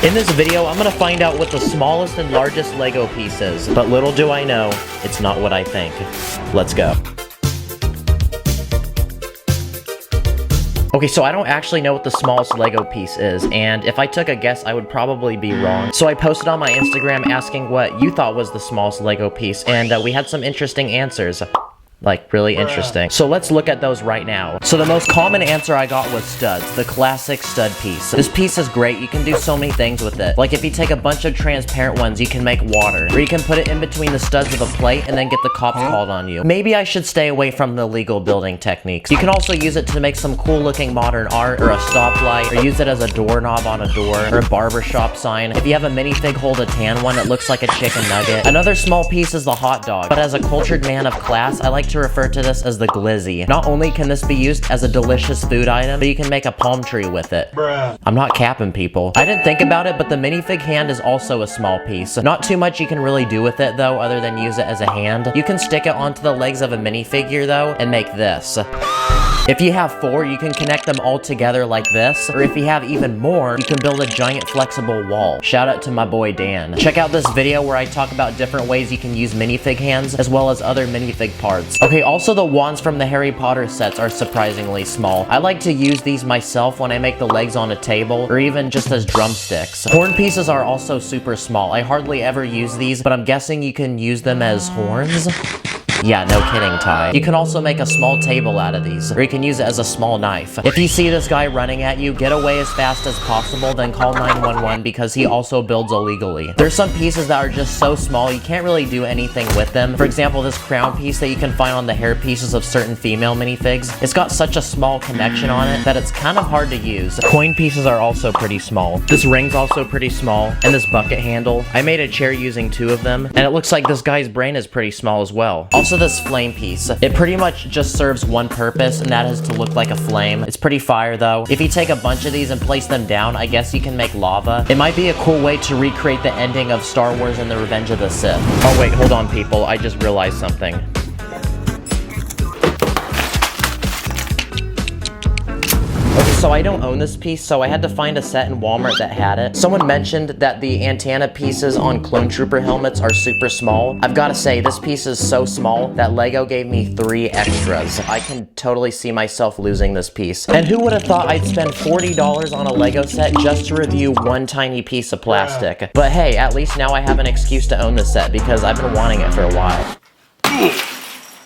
In this video, I'm gonna find out what the smallest and largest Lego piece is, but little do I know, it's not what I think. Let's go. Okay, so I don't actually know what the smallest Lego piece is, and if I took a guess, I would probably be wrong. So I posted on my Instagram asking what you thought was the smallest Lego piece, and we had some interesting answers. Like, really interesting. So let's look at those right now. So the most common answer I got was studs, the classic stud piece. This piece is great. You can do so many things with it. Like if you take a bunch of transparent ones, you can make water. Or you can put it in between the studs of a plate and then get the cops called on you. Maybe I should stay away from the illegal building techniques. You can also use it to make some cool looking modern art or a stoplight, or use it as a doorknob on a door or a barbershop sign. If you have a minifig hold a tan one, it looks like a chicken nugget. Another small piece is the hot dog. But as a cultured man of class, I like to refer to this as the glizzy. Not only can this be used as a delicious food item, but you can make a palm tree with it. I'm not capping, people. I didn't think about it, but the minifig hand is also a small piece. Not too much you can really do with it though, other than use it as a hand. You can stick it onto the legs of a minifigure though, and make this. If you have 4, you can connect them all together like this, or if you have even more, you can build a giant flexible wall. Shout out to my boy Dan. Check out this video where I talk about different ways you can use minifig hands, as well as other minifig parts. Okay, also the wands from the Harry Potter sets are surprisingly small. I like to use these myself when I make the legs on a table, or even just as drumsticks. Horn pieces are also super small. I hardly ever use these, but I'm guessing you can use them as horns? Yeah, no kidding, Ty. You can also make a small table out of these, or you can use it as a small knife. If you see this guy running at you, get away as fast as possible, then call 911 because he also builds illegally. There's some pieces that are just so small, you can't really do anything with them. For example, this crown piece that you can find on the hair pieces of certain female minifigs. It's got such a small connection on it that it's kind of hard to use. Coin pieces are also pretty small. This ring's also pretty small, and this bucket handle. I made a chair using 2 of them, and it looks like this guy's brain is pretty small as well. Also this flame piece. It pretty much just serves one purpose, and that is to look like a flame. It's pretty fire though. If you take a bunch of these and place them down, I guess you can make lava. It might be a cool way to recreate the ending of Star Wars and the Revenge of the Sith. Oh wait, hold on people, I just realized something. So I don't own this piece, so I had to find a set in Walmart that had it. Someone mentioned that the antenna pieces on Clone Trooper helmets are super small. I've got to say, this piece is so small that Lego gave me 3 extras. I can totally see myself losing this piece. And who would have thought I'd spend $40 on a Lego set just to review one tiny piece of plastic? But hey, at least now I have an excuse to own this set because I've been wanting it for a while.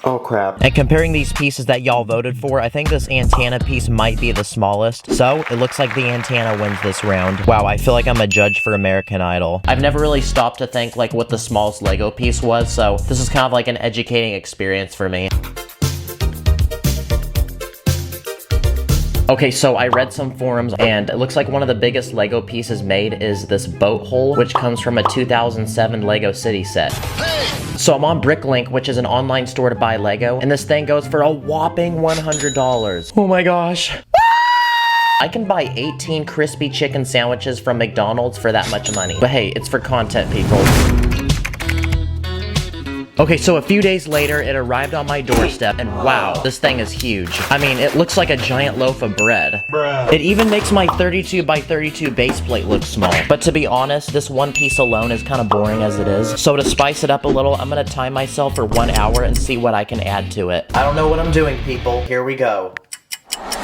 Oh crap. And comparing these pieces that y'all voted for, I think this antenna piece might be the smallest. So, it looks like the antenna wins this round. Wow, I feel like I'm a judge for American Idol. I've never really stopped to think like what the smallest Lego piece was, so this is kind of like an educating experience for me. Okay, so I read some forums, and it looks like one of the biggest Lego pieces made is this boat hull, which comes from a 2007 Lego City set. So I'm on Bricklink, which is an online store to buy Lego, and this thing goes for a whopping $100. Oh my gosh. I can buy 18 crispy chicken sandwiches from McDonald's for that much money. But hey, it's for content, people. Okay, so a few days later, it arrived on my doorstep, and wow, this thing is huge. I mean, it looks like a giant loaf of bread. It even makes my 32 by 32 base plate look small. But to be honest, this one piece alone is kind of boring as it is. So to spice it up a little, I'm gonna time myself for 1 hour and see what I can add to it. I don't know what I'm doing, people. Here we go.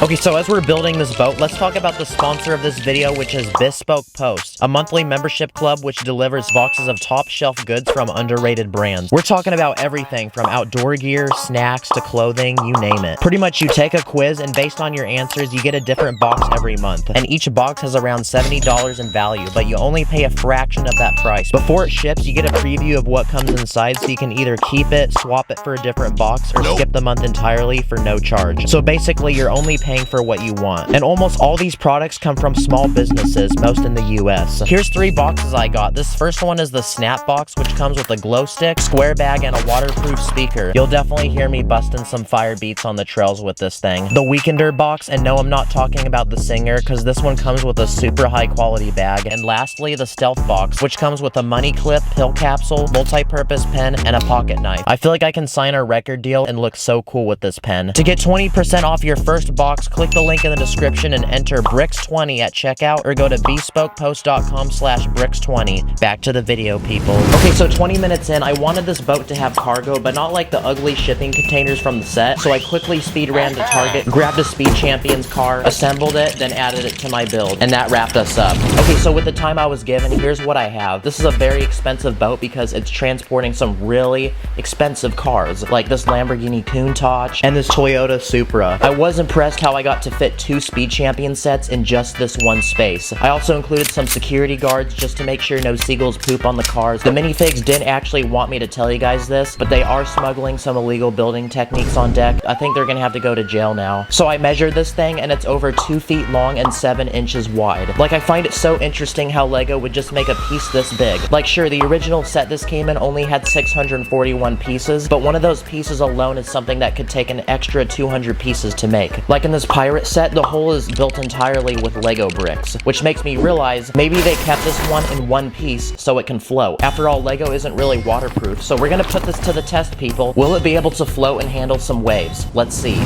Okay, so as we're building this boat, let's talk about the sponsor of this video, which is Bespoke Post, a monthly membership club which delivers boxes of top-shelf goods from underrated brands. We're talking about everything from outdoor gear, snacks, to clothing, you name it. Pretty much you take a quiz, and based on your answers, you get a different box every month. And each box has around $70 in value, but you only pay a fraction of that price. Before it ships, you get a preview of what comes inside, so you can either keep it, swap it for a different box, or skip the month entirely for no charge. So basically, you're only paying for what you want. And almost all these products come from small businesses, most in the US. Here's 3 boxes I got. This first one is the Snap Box, which comes with a glow stick, square bag, and a waterproof speaker. You'll definitely hear me busting some fire beats on the trails with this thing. The Weekender box, and no, I'm not talking about the singer, because this one comes with a super high quality bag. And lastly, the Stealth Box, which comes with a money clip, pill capsule, multi-purpose pen, and a pocket knife. I feel like I can sign a record deal and look so cool with this pen. To get 20% off your first box Softbox, click the link in the description and enter Bricks20 at checkout, or go to bespokepost.com/Bricks20. Back to the video, people. Okay, so 20 minutes in, I wanted this boat to have cargo, but not like the ugly shipping containers from the set, so I quickly speed ran to Target, grabbed a Speed Champion's car, assembled it, then added it to my build, and that wrapped us up. Okay, so with the time I was given, here's what I have. This is a very expensive boat because it's transporting some really expensive cars, like this Lamborghini Countach and this Toyota Supra. I was impressed how I got to fit 2 Speed Champion sets in just this one space. I also included some security guards just to make sure no seagulls poop on the cars. The Minifigs didn't actually want me to tell you guys this, but they are smuggling some illegal building techniques on deck. I think they're gonna have to go to jail now. So I measured this thing and it's over 2 feet long and 7 inches wide. Like, I find it so interesting how LEGO would just make a piece this big. Like, sure, the original set this came in only had 641 pieces, but one of those pieces alone is something that could take an extra 200 pieces to make. Like in this pirate set, the hull is built entirely with LEGO bricks, which makes me realize maybe they kept this one in one piece so it can float. After all, LEGO isn't really waterproof, so we're gonna put this to the test, people. Will it be able to float and handle some waves? Let's see.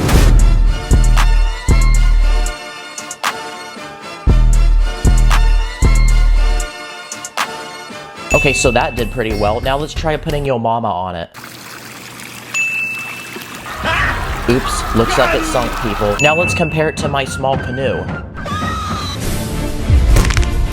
Okay, so that did pretty well. Now let's try putting Yo Mama on it. Oops, looks like it sunk, people. Now let's compare it to my small canoe.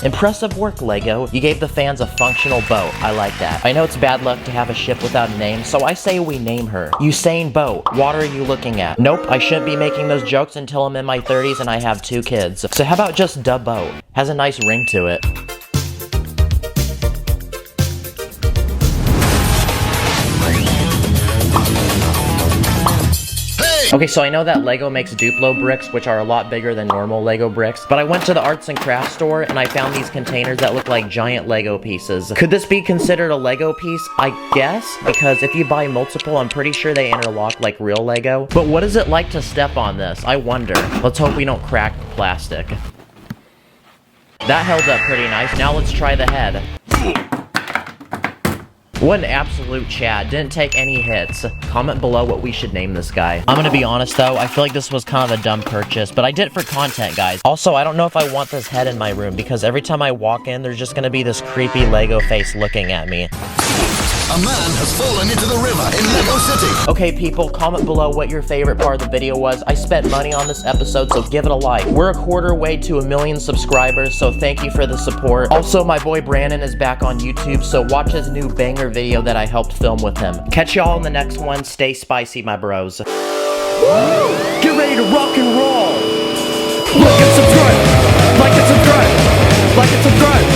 Impressive work, LEGO. You gave the fans a functional boat. I like that. I know it's bad luck to have a ship without a name, so I say we name her Usain Boat. What are you looking at? Nope, I shouldn't be making those jokes until I'm in my 30s and I have 2 kids. So how about just Da Boat? Has a nice ring to it. Okay, so I know that LEGO makes Duplo bricks, which are a lot bigger than normal LEGO bricks, but I went to the arts and crafts store and I found these containers that look like giant LEGO pieces. Could this be considered a LEGO piece? I guess, because if you buy multiple, I'm pretty sure they interlock like real LEGO. But what is it like to step on this? I wonder. Let's hope we don't crack the plastic. That held up pretty nice. Now let's try the head. What an absolute Chad. Didn't take any hits. Comment below what we should name this guy. I'm gonna be honest though, I feel like this was kind of a dumb purchase, but I did it for content, guys. Also, I don't know if I want this head in my room, because every time I walk in, there's just gonna be this creepy LEGO face looking at me. A man has fallen into the river in Lego City. Okay, people, comment below what your favorite part of the video was. I spent money on this episode, so give it a like. We're a quarter way to 1 million subscribers, so thank you for the support. Also, my boy Brandon is back on YouTube, so watch his new banger video that I helped film with him. Catch y'all in the next one. Stay spicy, my bros. Woo! Get ready to rock and roll! Like and subscribe! Like and subscribe! Like and subscribe!